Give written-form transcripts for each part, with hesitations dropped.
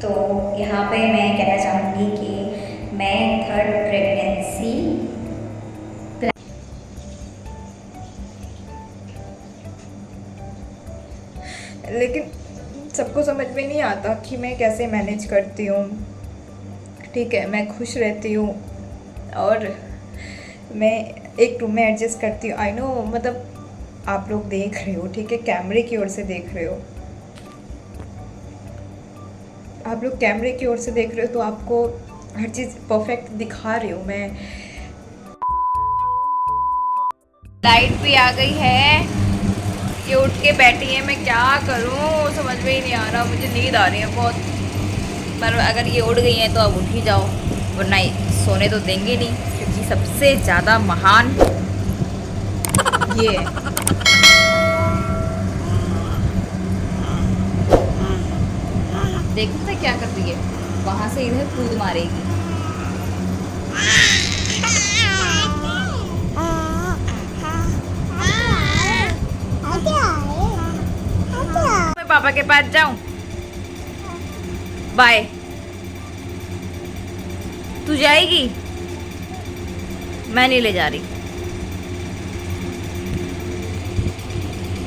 तो यहाँ पे मैं कहना चाहूँगी कि मैं थर्ड प्रेगनेंसी लेकिन सबको समझ में नहीं आता कि मैं कैसे मैनेज करती हूँ। ठीक है, मैं खुश रहती हूँ और मैं एक रूम में एडजस्ट करती हूँ। आई नो, मतलब आप लोग देख रहे हो, ठीक है, कैमरे की ओर से देख रहे हो, आप लोग कैमरे की ओर से देख रहे हो तो आपको हर चीज़ परफेक्ट दिखा रही हूँ मैं। लाइट भी आ गई है, ये उठ के बैठी है, मैं क्या करूँ समझ में ही नहीं आ रहा, मुझे नींद आ रही है बहुत। पर अगर ये उड़ गई है तो अब उठ ही जाओ, वरना सोने तो देंगे नहीं, क्योंकि सबसे ज़्यादा महान ये है। देखो तो क्या कर रही है, वहाँ से इधर कूद मारेगी। मैं पापा के पास जाऊं? बाय। तू जाएगी? मैं नहीं ले जा रही।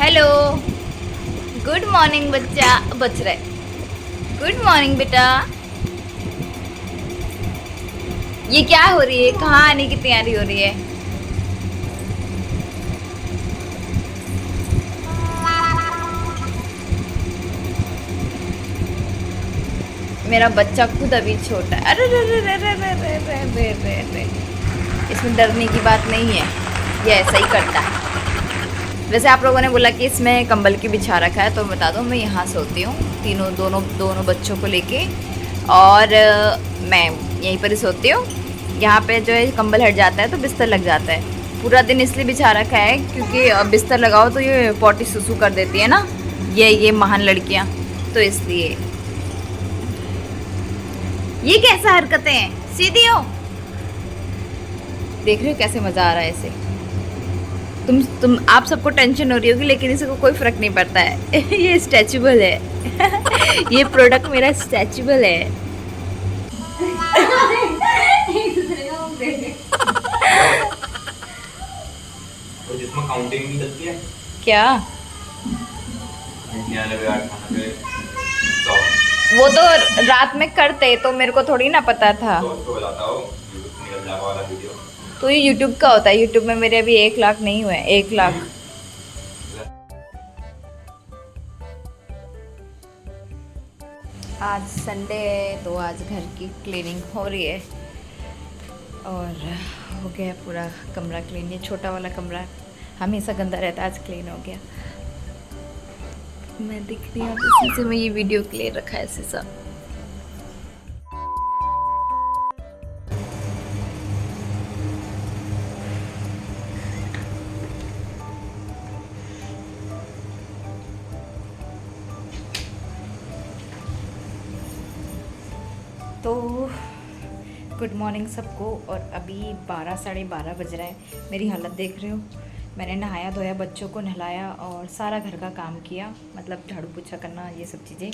हेलो, गुड मॉर्निंग बच्चा, बच रहे, गुड मॉर्निंग बेटा। ये क्या हो रही है, कहाँ आने की तैयारी हो रही है? मेरा बच्चा खुद अभी छोटा है। अरे रे रे रे रे रे रे रे रे रे रे। इसमें डरने की बात नहीं है, ये ऐसा ही करता है। वैसे आप लोगों ने बोला कि इसमें कंबल की बिछा रखा है, तो बता दूं मैं यहाँ सोती हूँ, दोनों बच्चों को लेके, और मैं यहीं पर ही सोती हूँ। यहाँ पे जो है कंबल हट जाता है तो बिस्तर लग जाता है। पूरा दिन इसलिए बिछा रखा है क्योंकि बिस्तर लगाओ तो ये पॉटी सुसु कर देती है ना, ये महान लड़कियाँ, तो इसलिए। ये कैसा हरकतें हैं, सीधी हो। देख रहे हो कैसे मज़ा आ रहा है इसे। तुम आप सबको टेंशन हो रही होगी, लेकिन इसे को कोई फर्क नहीं पड़ता है। ये स्ट्रेचेबल है। ये प्रोडक्ट मेरा स्ट्रेचेबल है। जिसमें काउंटिंग नहीं चलती है क्या? 99, 98, 100 वो तो रात में करते, तो मेरे को थोड़ी ना पता था। तो उसको बताता हूँ, यूट्यूब पे निकल जाएगा वाला वीडियो। तो ये यूट्यूब का होता है, यूट्यूब में मेरे अभी 1 लाख नहीं हुए, 1 लाख। आज संडे है तो आज घर की क्लीनिंग हो रही है, और हो गया पूरा कमरा क्लीन। ये छोटा वाला कमरा हमेशा गंदा रहता है, आज क्लीन हो गया। मैं दिख रही हूँ इसी से मैं ये वीडियो के लिए रखा है शीशा। तो गुड मॉर्निंग सबको, और अभी 12 साढ़े 12 बज रहा है। मेरी हालत देख रहे हो, मैंने नहाया धोया, बच्चों को नहलाया और सारा घर का काम किया, मतलब झाड़ू पोछा करना, ये सब चीज़ें।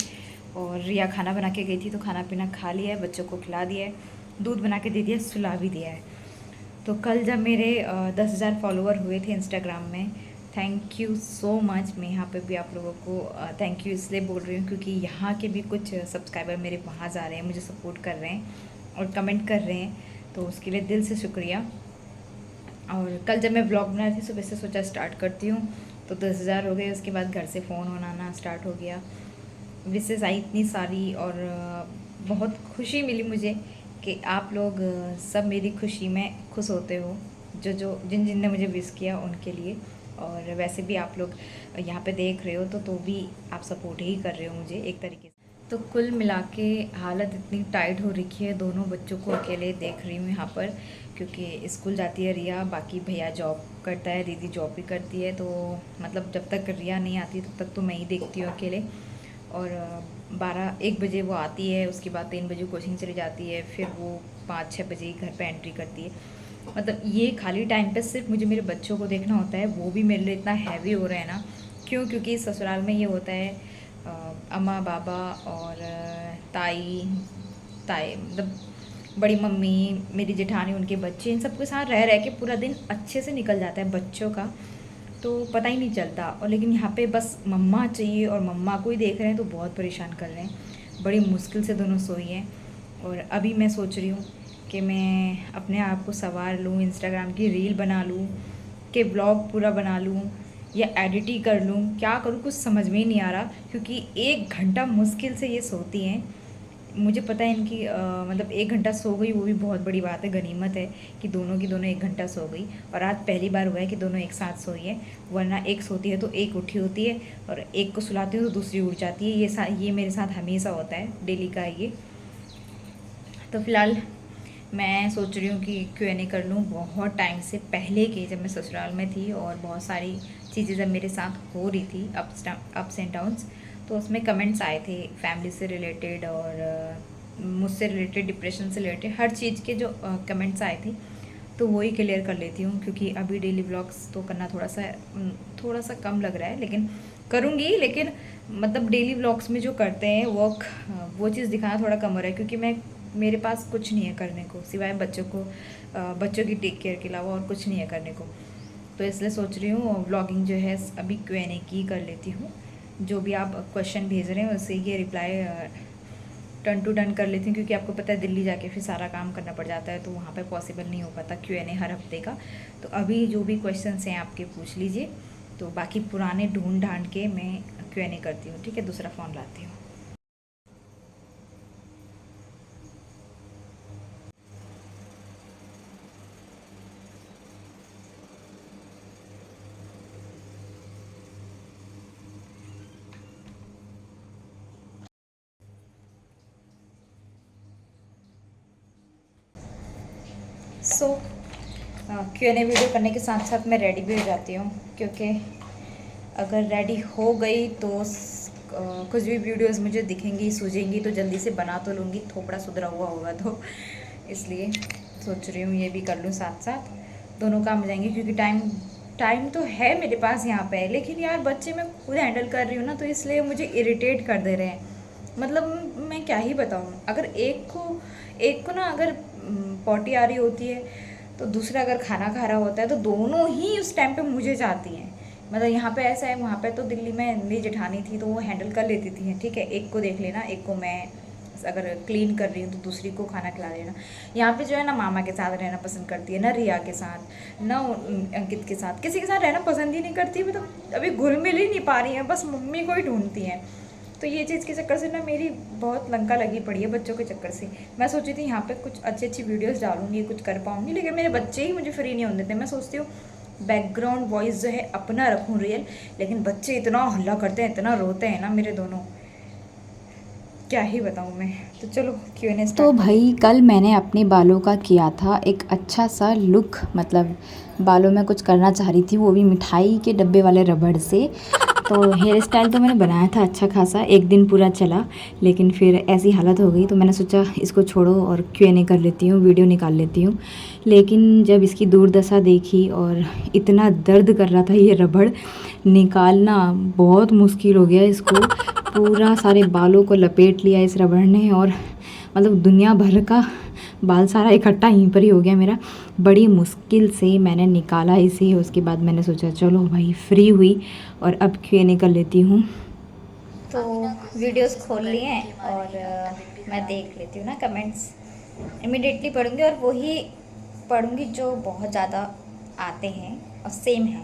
और रिया खाना बना के गई थी तो खाना पीना खा लिया है, बच्चों को खिला दिया है, दूध बना के दे दिया, सुला भी दिया है। तो कल जब मेरे 10,000 फॉलोअर हुए थे इंस्टाग्राम में, थैंक यू सो मच। मैं यहाँ पे भी आप लोगों को थैंक यू इसलिए बोल रही हूँ क्योंकि यहाँ के भी कुछ सब्सक्राइबर मेरे वहाँ जा रहे हैं, मुझे सपोर्ट कर रहे हैं और कमेंट कर रहे हैं, तो उसके लिए दिल से शुक्रिया। और कल जब मैं ब्लॉग बना रही थी सुबह से सोचा स्टार्ट करती हूँ, तो 10,000 हो गए। उसके बाद घर से फ़ोन होना आना स्टार्ट हो गया, विशेष आई इतनी सारी, और बहुत खुशी मिली मुझे कि आप लोग सब मेरी खुशी में खुश होते हो, जिन जिन ने मुझे विश किया उनके लिए। और वैसे भी आप लोग यहाँ पे देख रहे हो तो भी आप सपोर्ट ही कर रहे हो मुझे एक तरीके से। तो कुल मिला के हालत इतनी टाइट हो रखी है, दोनों बच्चों को अकेले देख रही हूँ यहाँ पर, क्योंकि स्कूल जाती है रिया, बाकी भैया जॉब करता है, दीदी जॉब भी करती है, तो मतलब जब तक रिया नहीं आती तब तक तो मैं ही देखती हूँ अकेले। और 12-1 बजे वो आती है, उसके बाद 3 बजे कोचिंग चली जाती है, फिर वो 5-6 बजे ही घर पे एंट्री करती है। मतलब ये खाली टाइम पे सिर्फ मुझे मेरे बच्चों को देखना होता है, वो भी मेरे लिए इतना हैवी हो रहा है ना। क्यों? क्योंकि ससुराल में ये होता है अम्मा बाबा और ताई ताई मतलब बड़ी मम्मी, मेरी जेठानी, उनके बच्चे, इन सबके साथ रह रह के पूरा दिन अच्छे से निकल जाता है बच्चों का, तो पता ही नहीं चलता। और लेकिन यहाँ पे बस मम्मा चाहिए और मम्मा को ही देख रहे हैं तो बहुत परेशान कर रहे हैं। बड़ी मुश्किल से दोनों सोई हैं। और अभी मैं सोच रही हूँ कि मैं अपने आप को संवार लूँ, इंस्टाग्राम की रील बना लूँ, कि ब्लॉग पूरा बना लूँ या एडिट ही कर लूँ, क्या करूँ कुछ समझ में ही नहीं आ रहा। क्योंकि 1 घंटा मुश्किल से ये सोती हैं। मुझे पता है इनकी मतलब 1 घंटा सो गई वो भी बहुत बड़ी बात है, गनीमत है कि दोनों की दोनों 1 घंटा सो गई। और आज पहली बार हुआ है कि दोनों एक साथ सोई है, वरना एक सोती है तो एक उठी होती है और एक को सुलाती हूँ तो दूसरी उठ जाती है। ये मेरे साथ हमेशा होता है, डेली का है ये। तो फिलहाल मैं सोच रही हूँ कि Q&A कर लूँ। बहुत टाइम से पहले के, जब मैं ससुराल में थी और बहुत सारी चीज़ें जब मेरे साथ हो रही थी, अप्स एंड डाउन्स, तो उसमें कमेंट्स आए थे फैमिली से रिलेटेड और मुझसे रिलेटेड, डिप्रेशन से रिलेटेड, हर चीज़ के जो कमेंट्स आए थे, तो वही क्लियर कर लेती हूँ। क्योंकि अभी डेली व्लॉग्स तो करना थोड़ा सा कम लग रहा है, लेकिन करूँगी। लेकिन मतलब डेली व्लॉग्स में जो करते हैं वर्क, वो चीज़ दिखाना थोड़ा कम हो रहा है, क्योंकि मेरे पास कुछ नहीं है करने को सिवाय बच्चों की टेक केयर के अलावा और कुछ नहीं है करने को। तो इसलिए सोच रही हूँ व्लॉगिंग जो है अभी Q&A की कर लेती हूँ। जो भी आप क्वेश्चन भेज रहे हैं उससे ये रिप्लाई टर्न टू टर्न कर लेती हूँ। क्योंकि आपको पता है दिल्ली जाके फिर सारा काम करना पड़ जाता है, तो वहाँ पे पॉसिबल नहीं हो पाता Q&A हर हफ्ते का। तो अभी जो भी क्वेश्चंस हैं आपके पूछ लीजिए, तो बाकी पुराने ढूंढ ढांड के मैं Q&A करती हूँ। ठीक है, दूसरा फ़ोन लाती हूँ। सो Q&A वीडियो करने के साथ साथ मैं रेडी भी हो जाती हूँ। क्योंकि अगर रेडी हो गई तो कुछ भी वीडियोस मुझे दिखेंगी, सूझेंगी तो जल्दी से बना तो लूँगी, थोपड़ा सुधरा हुआ होगा तो। इसलिए सोच रही हूँ ये भी कर लूँ साथ साथ, दोनों काम हो जाएंगे। क्योंकि टाइम तो है मेरे पास यहाँ पे, लेकिन यार बच्चे मैं खुद हैंडल कर रही हूँ ना, तो इसलिए मुझे इरिटेट कर दे रहे हैं। मतलब मैं क्या ही बताऊँ, अगर एक को ना अगर पॉटी आ रही होती है तो दूसरा अगर खाना खा रहा होता है तो दोनों ही उस टाइम पे मुझे चाहती हैं। मतलब यहाँ पे ऐसा है, वहाँ पे तो दिल्ली में मेरी जेठानी थी तो वो हैंडल कर लेती थी, ठीक है, एक को देख लेना, एक को मैं अगर क्लीन कर रही हूँ तो दूसरी को खाना खिला देना। यहाँ पे जो है ना मामा के साथ रहना पसंद करती है, ना रिया के साथ, ना अंकित के साथ, किसी के साथ रहना पसंद ही नहीं करती। मतलब अभी घुल मिल ही नहीं पा रही हैं, बस मम्मी को ही ढूंढती हैं। तो ये चीज़ के चक्कर से ना मेरी बहुत लंका लगी पड़ी है बच्चों के चक्कर से। मैं सोची थी यहाँ पे कुछ अच्छी वीडियोस डालूंगी, कुछ कर पाऊंगी, लेकिन मेरे बच्चे ही मुझे फ्री नहीं होने देते। मैं सोचती हूँ बैकग्राउंड वॉइस जो है अपना रखूँ रियल, लेकिन बच्चे इतना हल्ला करते हैं, इतना रोते हैं ना मेरे दोनों, क्या ही बताऊँ मैं। तो चलो Q&A तो स्टार्ट। भाई कल मैंने अपने बालों का किया था एक अच्छा सा लुक, मतलब बालों में कुछ करना चाह रही थी, वो भी मिठाई के डब्बे वाले रबड़ से। तो हेयर स्टाइल तो मैंने बनाया था अच्छा खासा, एक दिन पूरा चला, लेकिन फिर ऐसी हालत हो गई तो मैंने सोचा इसको छोड़ो और Q&A कर लेती हूँ, वीडियो निकाल लेती हूँ। लेकिन जब इसकी दुर्दशा देखी और इतना दर्द कर रहा था ये रबड़, निकालना बहुत मुश्किल हो गया इसको। पूरा सारे बालों को लपेट लिया इस रबड़ ने, और मतलब दुनिया भर का बाल सारा इकट्ठा यहीं पर ही हो गया मेरा। बड़ी मुश्किल से मैंने निकाला इसे। उसके बाद मैंने सोचा चलो भाई फ्री हुई और अब Q&A कर लेती हूँ। तो वीडियोस खोल लिए हैं और मैं देख लेती हूँ ना कमेंट्स, इमिडिएटली पढ़ूंगी और वही पढ़ूंगी जो बहुत ज़्यादा आते हैं और सेम है,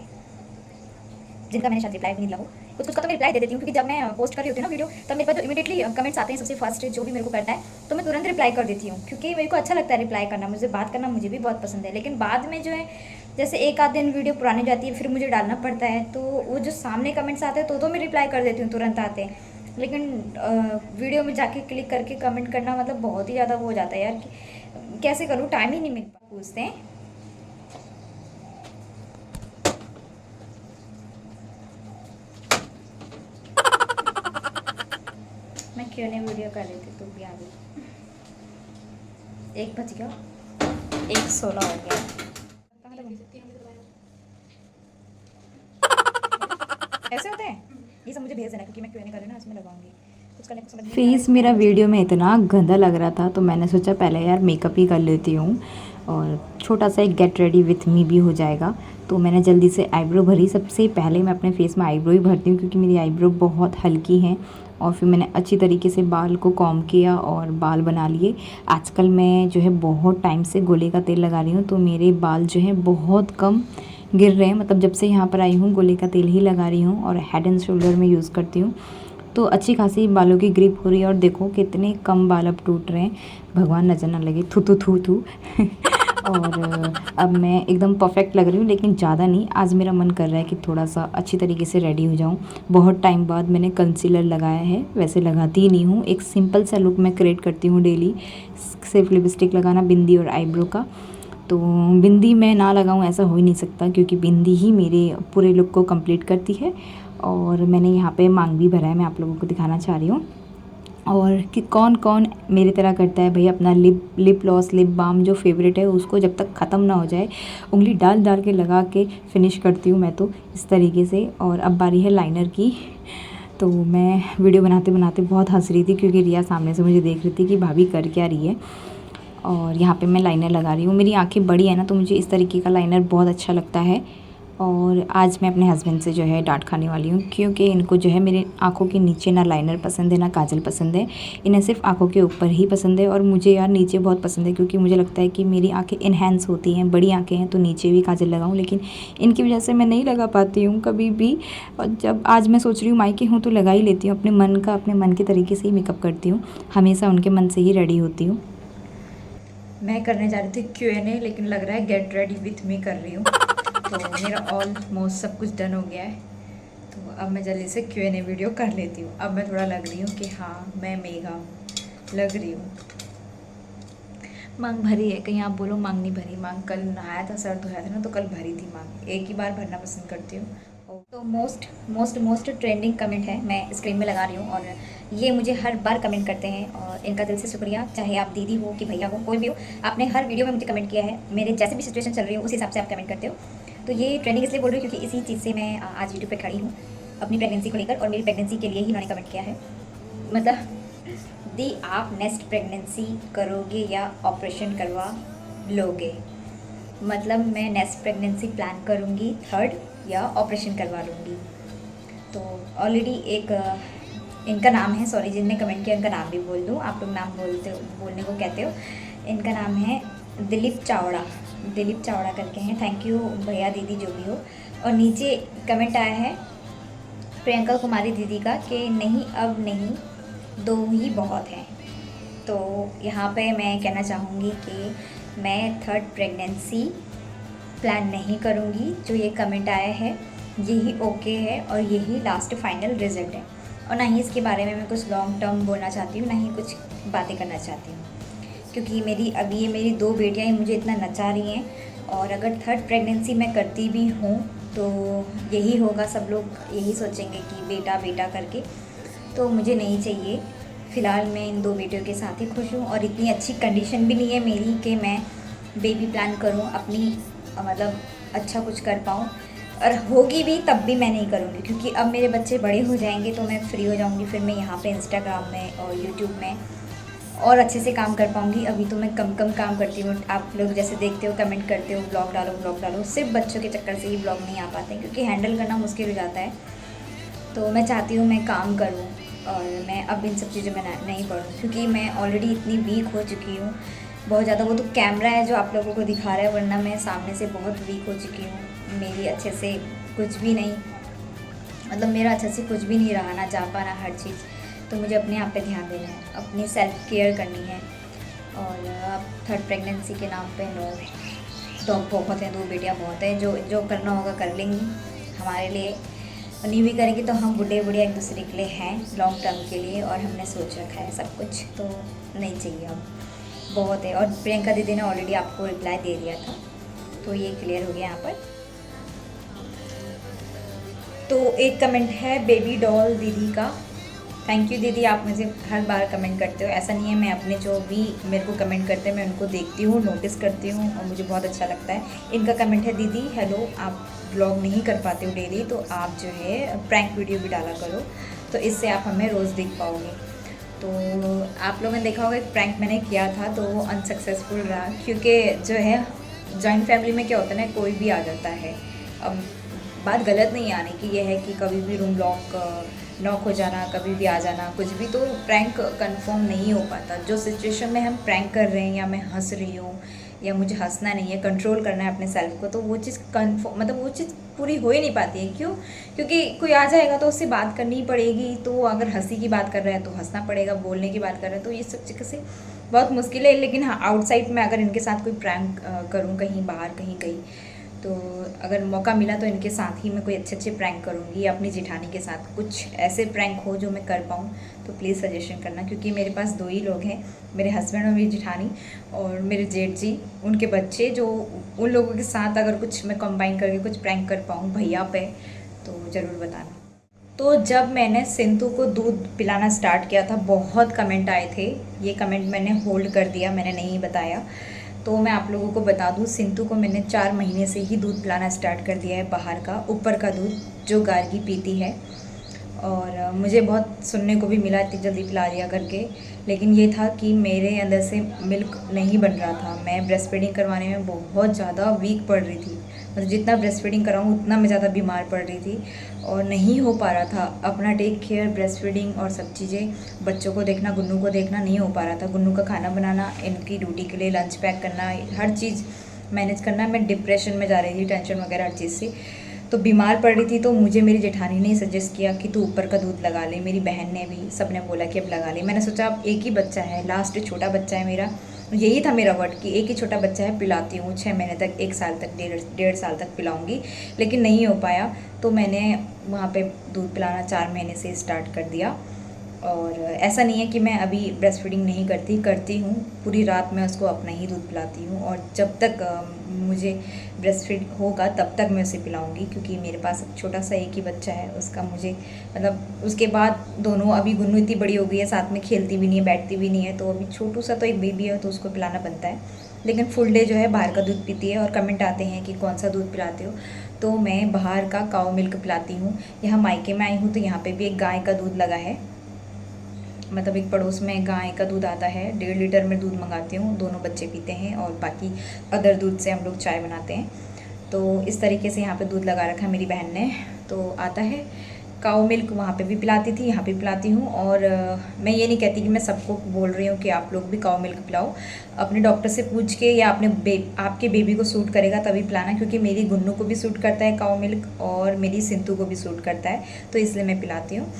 जिनका मैंने शायद रिप्लाई भी नहीं दिया हो। कुछ का तो मैं रिप्लाई दे देती हूँ, क्योंकि जब मैं पोस्ट कर रही होती हूँ ना वीडियो, तब मेरे पास जो इमीडिएटली कमेंट्स आते हैं सबसे फर्स्ट जो भी मेरे को करता है, तो मैं तुरंत रिप्लाई कर देती हूँ। क्योंकि मेरे को अच्छा लगता है रिप्लाई करना, मुझे बात करना मुझे भी बहुत पसंद है। लेकिन बाद में जो है जैसे एक आध दिन वीडियो पुरानी जाती है, फिर मुझे डालना पड़ता है, तो वो जो सामने कमेंट्स आते हैं तो मैं रिप्लाई कर देती हूँ, तुरंत आते हैं। लेकिन वीडियो में जाके क्लिक करके कमेंट करना मतलब बहुत ही ज़्यादा वो हो जाता है यार, कि कैसे करूँ, टाइम ही नहीं मिल पाता। पूछते हैं मैं Q&A वीडियो कर रही थी, तू भी आ गई। 1 बज गया, 1:16 हो गया। ऐसे होते हैं, ये सब मुझे भेज देना, क्योंकि मैं Q&A कर रही हूँ ना, इसमें लगाऊंगी। फेस मेरा वीडियो में इतना गंदा लग रहा था तो मैंने सोचा पहले यार मेकअप ही कर लेती हूँ और छोटा सा एक गेट रेडी विथ मी भी हो जाएगा। तो मैंने जल्दी से आईब्रो भरी। सबसे पहले मैं अपने फेस में आईब्रो ही भरती हूँ क्योंकि मेरी आईब्रो बहुत हल्की हैं। और फिर मैंने अच्छी तरीके से बाल को कॉम्ब किया और बाल बना लिए। आजकल मैं जो है बहुत टाइम से गोले का तेल लगा रही हूँ तो मेरे बाल जो है बहुत कम गिर रहे हैं। मतलब जब से यहाँ पर आई हूँ गोले का तेल ही लगा रही हूँ और हेड एंड शोल्डर में यूज़ करती हूँ तो अच्छी खासी बालों की ग्रिप हो रही है। और देखो कितने कम बाल अब टूट रहे हैं, भगवान नज़र ना लगे, थू थू थू थू और अब मैं एकदम परफेक्ट लग रही हूँ लेकिन ज़्यादा नहीं। आज मेरा मन कर रहा है कि थोड़ा सा अच्छी तरीके से रेडी हो जाऊँ। बहुत टाइम बाद मैंने कंसीलर लगाया है, वैसे लगाती ही नहीं हूँ। एक सिंपल सा लुक मैं क्रिएट करती हूँ डेली, सिर्फ लिपस्टिक लगाना, बिंदी और आईब्रो का। तो बिंदी मैं ना लगाऊँ ऐसा हो ही नहीं सकता क्योंकि बिंदी ही मेरे पूरे लुक को कंप्लीट करती है। और मैंने यहाँ पे मांग भी भरा है, मैं आप लोगों को दिखाना चाह रही हूँ। और कि कौन कौन मेरी तरह करता है भाई, अपना लिप ग्लॉस, लिप बाम जो फेवरेट है उसको जब तक ख़त्म ना हो जाए उंगली डाल डाल के लगा के फिनिश करती हूँ मैं तो इस तरीके से। और अब बारी है लाइनर की। तो मैं वीडियो बनाते बनाते बहुत हंस रही थी क्योंकि रिया सामने से मुझे देख रही थी कि भाभी कर क्या रही है। और यहाँ पे मैं लाइनर लगा रही हूँ। मेरी आंखें बड़ी है ना तो मुझे इस तरीके का लाइनर बहुत अच्छा लगता है। और आज मैं अपने हस्बैंड से जो है डांट खाने वाली हूँ क्योंकि इनको जो है मेरे आँखों के नीचे ना लाइनर पसंद है ना काजल पसंद है। इन्हें सिर्फ आँखों के ऊपर ही पसंद है और मुझे यार नीचे बहुत पसंद है क्योंकि मुझे लगता है कि मेरी आँखें इन्हेंस होती हैं, बड़ी आँखें हैं तो नीचे भी काजल लगाऊँ, लेकिन इनकी वजह से मैं नहीं लगा पाती हूँ कभी भी। और जब आज मैं सोच रही हूँ मायके हूँ तो लगा ही लेती हूँ, अपने मन का, अपने मन के तरीके से ही मेकअप करती हूँ, हमेशा उनके मन से ही रेडी होती हूँ। मैं करने जा रही थी Q&A लेकिन लग रहा है गेट रेडी विथ मी कर रही हूँ। तो मेरा ऑलमोस्ट सब कुछ डन हो गया है तो अब मैं जल्दी से Q&A वीडियो कर लेती हूँ। अब मैं थोड़ा लग रही हूँ कि हाँ मैं मेगा लग रही हूँ। मांग भरी है, कहीं आप बोलो मांग नहीं भरी। मांग कल नहाया था, सर धोया था ना तो कल भरी थी मांग। एक ही बार भरना पसंद करती हूँ। तो मोस्ट ट्रेंडिंग कमेंट है, मैं स्क्रीन में लगा रही हूँ और ये मुझे हर बार कमेंट करते हैं और इनका दिल से शुक्रिया। चाहे आप दीदी हो कि भैया हो, कोई भी हो, आपने हर वीडियो में मुझे कमेंट किया है। मेरे जैसे भी सिचुएशन चल रही हो उस हिसाब से आप कमेंट करते हो। तो ये ट्रेंडिंग इसलिए बोल रही हूँ क्योंकि इसी चीज़ से मैं आज यूट्यूब पे खड़ी हूँ अपनी प्रेगनेंसी को लेकर। और मेरी प्रेगनेंसी के लिए ही इन्होंने कमेंट किया है, मतलब दी आप नेक्स्ट प्रेगनेंसी करोगे या ऑपरेशन करवा लोगे। मतलब मैं नेक्स्ट प्रेगनेंसी प्लान करूँगी, थर्ड, या ऑपरेशन करवा लूँगी। तो ऑलरेडी एक इनका नाम है, सॉरी जिनने कमेंट किया उनका नाम भी बोल दूँ, आप लोग नाम बोलने को कहते हो। इनका नाम है दिलीप चावड़ा करके हैं। थैंक यू भैया दीदी जो भी हो। और नीचे कमेंट आया है प्रियंका कुमारी दीदी का कि नहीं अब नहीं, दो ही बहुत हैं। तो यहाँ पे मैं कहना चाहूँगी कि मैं थर्ड प्रेगनेंसी प्लान नहीं करूँगी। जो ये कमेंट आया है यही ओके है और यही लास्ट फाइनल रिजल्ट है। और ना ही इसके बारे में मैं कुछ लॉन्ग टर्म बोलना चाहती हूँ, ना ही कुछ बातें करना चाहती हूँ क्योंकि मेरी दो बेटियाँ ही मुझे इतना नचा रही हैं। और अगर थर्ड प्रेगनेंसी मैं करती भी हूँ तो यही होगा, सब लोग यही सोचेंगे कि बेटा बेटा करके। तो मुझे नहीं चाहिए। फ़िलहाल मैं इन दो बेटियों के साथ ही खुश हूँ और इतनी अच्छी कंडीशन भी नहीं है मेरी कि मैं बेबी प्लान करूँ अपनी, मतलब अच्छा कुछ कर पाऊँ। और होगी भी तब भी मैं नहीं करूँगी क्योंकि अब मेरे बच्चे बड़े हो जाएंगे तो मैं फ्री हो जाऊँगी। फिर मैं यहाँ पे इंस्टाग्राम में और यूट्यूब में और अच्छे से काम कर पाऊँगी। अभी तो मैं कम काम करती हूँ। आप लोग जैसे देखते हो, कमेंट करते हो ब्लॉग डालो, सिर्फ बच्चों के चक्कर से ही ब्लॉग नहीं आ पाते क्योंकि हैंडल करना मुश्किल हो जाता है। तो मैं चाहती हूँ मैं काम करूँ और मैं अब इन सब चीज़ों में नहीं पढ़ूँ क्योंकि मैं ऑलरेडी इतनी वीक हो चुकी हूँ बहुत ज़्यादा। वो तो कैमरा है जो आप लोगों को दिखा रहा है, वरना मैं सामने से बहुत वीक हो चुकी हूँ। मेरी अच्छे से कुछ भी नहीं, मतलब मेरा अच्छे से कुछ भी नहीं रहा, ना जा पाना हर चीज़। तो मुझे अपने आप पे ध्यान देना है, अपनी सेल्फ केयर करनी है। और अब थर्ड प्रेगनेंसी के नाम पे नो, तो बहुत है, दो बेटियाँ बहुत है, जो करना होगा कर लेंगी हमारे लिए। नहीं भी करेंगे तो हम बूढ़े एक दूसरे के लिए हैं लॉन्ग टर्म के लिए, और हमने सोच रखा है सब कुछ। तो नहीं चाहिए अब, बहुत है। और प्रियंका दीदी ने ऑलरेडी आपको रिप्लाई दे दिया था तो ये क्लियर हो गया यहाँ पर। तो एक कमेंट है बेबी डॉल दीदी का। थैंक यू दीदी, आप मुझे हर बार कमेंट करते हो। ऐसा नहीं है, मैं अपने जो भी मेरे को कमेंट करते हैं मैं उनको देखती हूँ, नोटिस करती हूँ और मुझे बहुत अच्छा लगता है। इनका कमेंट है दीदी हेलो, आप ब्लॉग नहीं कर पाते हो डेली तो आप जो है प्रैंक वीडियो भी डाला करो तो इससे आप हमें रोज़ देख पाओगे। तो आप लोगों ने देखा होगा एक प्रैंक मैंने किया था तो वो अनसक्सेसफुल रहा, क्योंकि जो है जॉइंट फैमिली में क्या होता है ना, कोई भी आ जाता है। अब बात गलत नहीं आने की, ये है कि कभी भी रूम लॉक हो जाना, कभी भी आ जाना, कुछ भी, तो प्रैंक कंफर्म नहीं हो पाता। जो सिचुएशन में हम प्रैंक कर रहे हैं या मैं हंस रही हूँ या मुझे हंसना नहीं है, कंट्रोल करना है अपने सेल्फ को, तो वो चीज़ कंफर्म मतलब वो चीज़ पूरी हो ही नहीं पाती है। क्यों? क्योंकि कोई आ जाएगा तो उससे बात करनी ही पड़ेगी। तो अगर हंसी की बात कर रहा है तो हंसना पड़ेगा, बोलने की बात कर रहे हैं तो ये सब चीज़ से बहुत मुश्किल है। लेकिन हाँ, आउटसाइड में अगर इनके साथ कोई प्रैंक करूँ, कहीं बाहर कहीं गई, तो अगर मौका मिला तो इनके साथ ही मैं कोई अच्छे प्रैंक करूँगी। अपनी जेठानी के साथ कुछ ऐसे प्रैंक हो जो मैं कर पाऊँ तो प्लीज़ सजेशन करना, क्योंकि मेरे पास 2 ही लोग हैं, मेरे हस्बैंड और मेरी जेठानी और मेरे जेठ जी, उनके बच्चे। जो उन लोगों के साथ अगर कुछ मैं कंबाइन करके कुछ प्रैंक कर पाऊँ भैया पे, तो ज़रूर बताना। तो जब मैंने सिंधु को दूध पिलाना स्टार्ट किया था, बहुत कमेंट आए थे। ये कमेंट मैंने होल्ड कर दिया, मैंने नहीं बताया। तो मैं आप लोगों को बता दूँ, सिंधु को मैंने 4 महीने से ही दूध पिलाना स्टार्ट कर दिया है, बाहर का, ऊपर का दूध जो गार्गी पीती है। और मुझे बहुत सुनने को भी मिला इतनी जल्दी पिला दिया करके, लेकिन ये था कि मेरे अंदर से मिल्क नहीं बन रहा था। मैं ब्रेस्ट फीडिंग करवाने में बहुत ज़्यादा वीक पड़ रही थी, मतलब जितना ब्रेस्ट फीडिंग कराऊँ उतना मैं ज़्यादा बीमार पड़ रही थी और नहीं हो पा रहा था अपना टेक केयर, ब्रेस्ट फीडिंग और सब चीज़ें, बच्चों को देखना, गुन्नू को देखना, नहीं हो पा रहा था। गुन्नू का खाना बनाना, इनकी ड्यूटी के लिए लंच पैक करना, हर चीज़ मैनेज करना। मैं डिप्रेशन में जा रही थी, टेंशन वगैरह हर चीज़ से, तो बीमार पड़ रही थी। तो मुझे मेरी जेठानी ने सजेस्ट किया कि तू ऊपर का दूध लगा ले, मेरी बहन ने भी, सब ने बोला कि अब लगा ले। मैंने सोचा अब एक ही बच्चा है, लास्ट छोटा बच्चा है मेरा, यही था मेरा वर्ड कि एक ही छोटा बच्चा है, पिलाती हूँ 6 महीने तक, 1 साल तक, डेढ़ साल तक पिलाऊंगी, लेकिन नहीं हो पाया। तो मैंने वहाँ पे दूध पिलाना 4 महीने से स्टार्ट कर दिया। और ऐसा नहीं है कि मैं अभी ब्रेस्ट फीडिंग नहीं करती हूँ, पूरी रात मैं उसको अपना ही दूध पिलाती हूँ और जब तक मुझे ब्रेस्ट फीड होगा तब तक मैं उसे पिलाऊंगी, क्योंकि मेरे पास छोटा सा एक ही बच्चा है, उसका मुझे मतलब उसके बाद दोनों, अभी गुन्नू इतनी बड़ी हो गई है, साथ में खेलती भी नहीं है, बैठती भी नहीं है, तो अभी छोटू सा तो एक बेबी है तो उसको पिलाना बनता है। लेकिन फुल डे जो है बाहर का दूध पीती है। और कमेंट आते हैं कि कौन सा दूध पिलाते हो, तो मैं बाहर का काऊ मिल्क पिलाती हूँ। यहाँ मायके में आई हूँ तो यहाँ पे भी एक गाय का दूध लगा है, मतलब एक पड़ोस में गाय का दूध आता है, 1.5 लीटर में दूध मंगाती हूँ, दोनों बच्चे पीते हैं और बाकी अदर दूध से हम लोग चाय बनाते हैं। तो इस तरीके से यहाँ पे दूध लगा रखा है मेरी बहन ने, तो आता है। काऊ मिल्क वहाँ पे भी पिलाती थी, यहाँ पे पिलाती हूँ। और मैं ये नहीं कहती कि मैं सबको बोल रही हूँ कि आप लोग भी काऊ मिल्क पिलाओ, अपने डॉक्टर से पूछ के या आपके बेबी को सूट करेगा तभी पिलाना, क्योंकि मेरी गुन्नू को भी सूट करता है काऊ मिल्क और मेरी सिंधु को भी सूट करता है, तो इसलिए मैं पिलाती हूँ।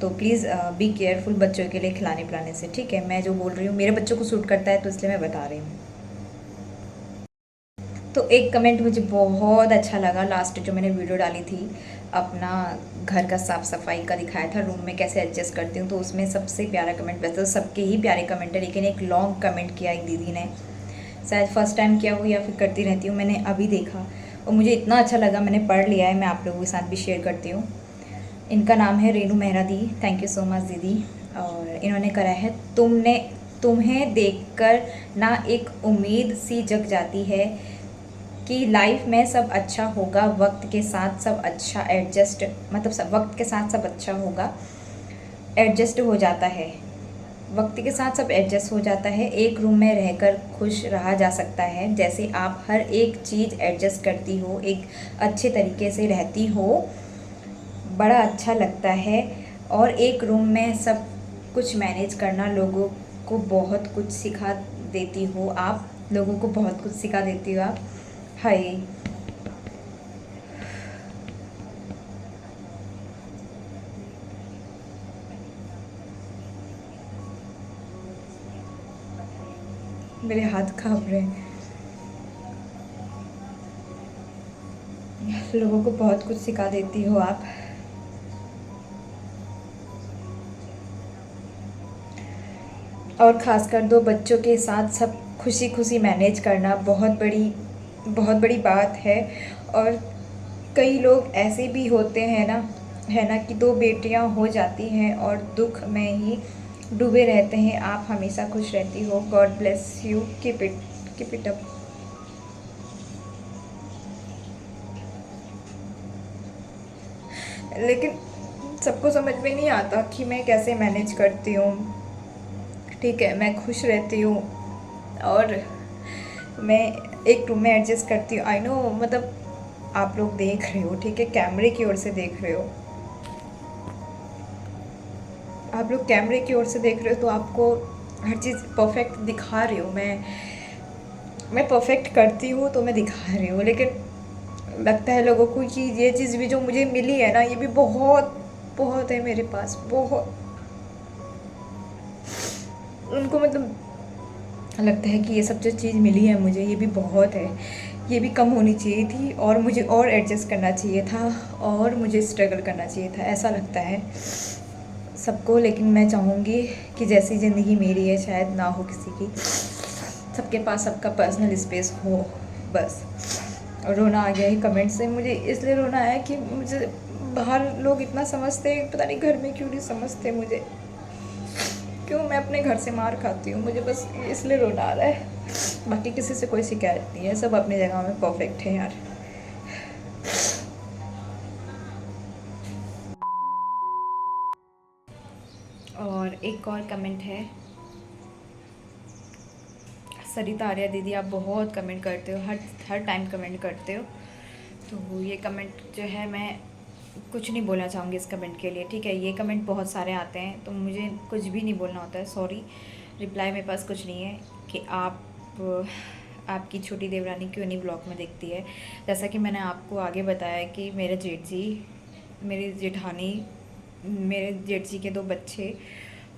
तो प्लीज़ बी केयरफुल बच्चों के लिए खिलाने पिलाने से, ठीक है? मैं जो बोल रही हूँ मेरे बच्चों को सूट करता है तो इसलिए मैं बता रही हूँ। तो एक कमेंट मुझे बहुत अच्छा लगा, लास्ट जो मैंने वीडियो डाली थी अपना घर का साफ़ सफाई का दिखाया था, रूम में कैसे एडजस्ट करती हूँ, तो उसमें सबसे प्यारा कमेंट, वैसे तो सबके ही प्यारे कमेंट है, लेकिन एक लॉन्ग कमेंट किया एक दीदी ने, शायद फर्स्ट टाइम किया हो या फिर करती रहती हूँ, मैंने अभी देखा और मुझे इतना अच्छा लगा, मैंने पढ़ लिया है, मैं आप लोगों के साथ भी शेयर करती हूँ। इनका नाम है रेनू मेहरा दी, थैंक यू सो मच दीदी। और इन्होंने करा है, तुम्हें देखकर ना एक उम्मीद सी जग जाती है कि लाइफ में सब अच्छा होगा, वक्त के साथ सब अच्छा एडजस्ट, मतलब सब वक्त के साथ सब अच्छा होगा, एडजस्ट हो जाता है, वक्त के साथ सब एडजस्ट हो जाता है, एक रूम में रहकर खुश रहा जा सकता है, जैसे आप हर एक चीज़ एडजस्ट करती हो, एक अच्छे तरीके से रहती हो, बड़ा अच्छा लगता है। और एक रूम में सब कुछ मैनेज करना, लोगों को बहुत कुछ सिखा देती हो आप, लोगों को बहुत कुछ सिखा देती हो आप। हाय, मेरे हाथ कांप रहे हैं। लोगों को बहुत कुछ सिखा देती हो आप। और ख़ासकर 2 बच्चों के साथ सब खुशी खुशी मैनेज करना बहुत बड़ी बात है। और कई लोग ऐसे भी होते हैं ना, है ना, कि 2 बेटियां हो जाती हैं और दुख में ही डूबे रहते हैं। आप हमेशा खुश रहती हो, God bless you, keep it up. लेकिन सबको समझ में नहीं आता कि मैं कैसे मैनेज करती हूँ, ठीक है, मैं खुश रहती हूँ और मैं एक रूम में एडजस्ट करती हूँ। आई नो, मतलब आप लोग देख रहे हो, ठीक है, कैमरे की ओर से देख रहे हो, आप लोग कैमरे की ओर से देख रहे हो, तो आपको हर चीज़ परफेक्ट दिखा रही हूँ। मैं परफेक्ट करती हूँ तो मैं दिखा रही हूँ, लेकिन लगता है लोगों को कि ये चीज़ भी जो मुझे मिली है ना, ये भी बहुत बहुत है मेरे पास, बहुत। उनको मतलब लगता है कि ये सब जो चीज़ मिली है मुझे, ये भी बहुत है, ये भी कम होनी चाहिए थी, और मुझे और एडजस्ट करना चाहिए था, और मुझे स्ट्रगल करना चाहिए था, ऐसा लगता है सबको। लेकिन मैं चाहूँगी कि जैसी ज़िंदगी मेरी है शायद ना हो किसी की, सबके पास सबका पर्सनल स्पेस हो बस। और रोना आ गया है कमेंट से, मुझे इसलिए रोना आया कि मुझे बाहर लोग इतना समझते हैं, पता नहीं घर में क्यों नहीं समझते मुझे, क्यों मैं अपने घर से मार खाती हूँ, मुझे बस इसलिए रोना आ रहा है। बाकी किसी से कोई शिकायत नहीं है, सब अपनी जगह में परफेक्ट है यार। और एक और कमेंट है, सरिता आर्या दीदी, आप बहुत कमेंट करते हो, हर टाइम कमेंट करते हो। तो ये कमेंट जो है, मैं कुछ नहीं बोलना चाहूँगी इस कमेंट के लिए, ठीक है। ये कमेंट बहुत सारे आते हैं तो मुझे कुछ भी नहीं बोलना होता है, सॉरी। रिप्लाई मेरे पास कुछ नहीं है कि आपकी छोटी देवरानी क्यों नहीं ब्लॉग में देखती है। जैसा कि मैंने आपको आगे बताया कि मेरे जेठ जी, मेरी जेठानी, मेरे जेठ जी के 2 बच्चे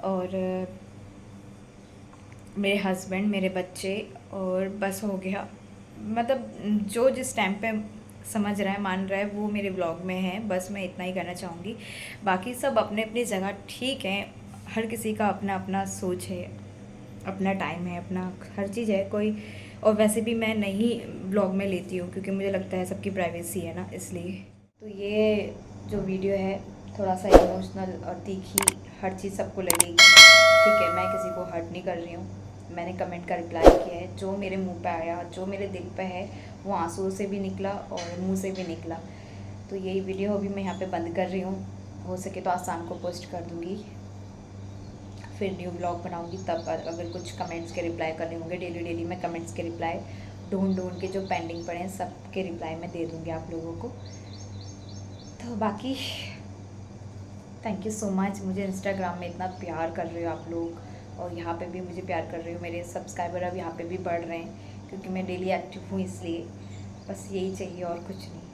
और मेरे हस्बैंड, मेरे बच्चे, और बस हो गया। मतलब जो जिस टाइम पे समझ रहा है, मान रहा है, वो मेरे ब्लॉग में है, बस मैं इतना ही कहना चाहूँगी। बाकी सब अपने अपनी जगह ठीक है, हर किसी का अपना अपना सोच है, अपना टाइम है, अपना हर चीज़ है कोई। और वैसे भी मैं नहीं ब्लॉग में लेती हूँ क्योंकि मुझे लगता है सबकी प्राइवेसी है ना, इसलिए। तो ये जो वीडियो है थोड़ा सा इमोशनल और तीखी, हर चीज़ सबको लगेगी, ठीक है। मैं किसी को हर्ट नहीं कर रही हूँ, मैंने कमेंट का रिप्लाई किया है, जो मेरे मुंह पे आया, जो मेरे दिल पे है, वो आंसुओं से भी निकला और मुंह से भी निकला। तो यही वीडियो अभी मैं यहाँ पे बंद कर रही हूँ, हो सके तो आज शाम को पोस्ट कर दूँगी, फिर न्यू ब्लॉग बनाऊँगी। तब अगर कुछ कमेंट्स के रिप्लाई करने होंगे, डेली मैं कमेंट्स के रिप्लाई ढूंढ के जो पेंडिंग पड़े हैं सब के रिप्लाई मैं दे दूँगी आप लोगों को। तो बाकी थैंक यू सो मच, मुझे इंस्टाग्राम में इतना प्यार कर रहे हो आप लोग, और यहाँ पे भी मुझे प्यार कर रहे हो। मेरे सब्सक्राइबर अब यहाँ पे भी बढ़ रहे हैं क्योंकि मैं डेली एक्टिव हूँ, इसलिए बस यही चाहिए और कुछ नहीं।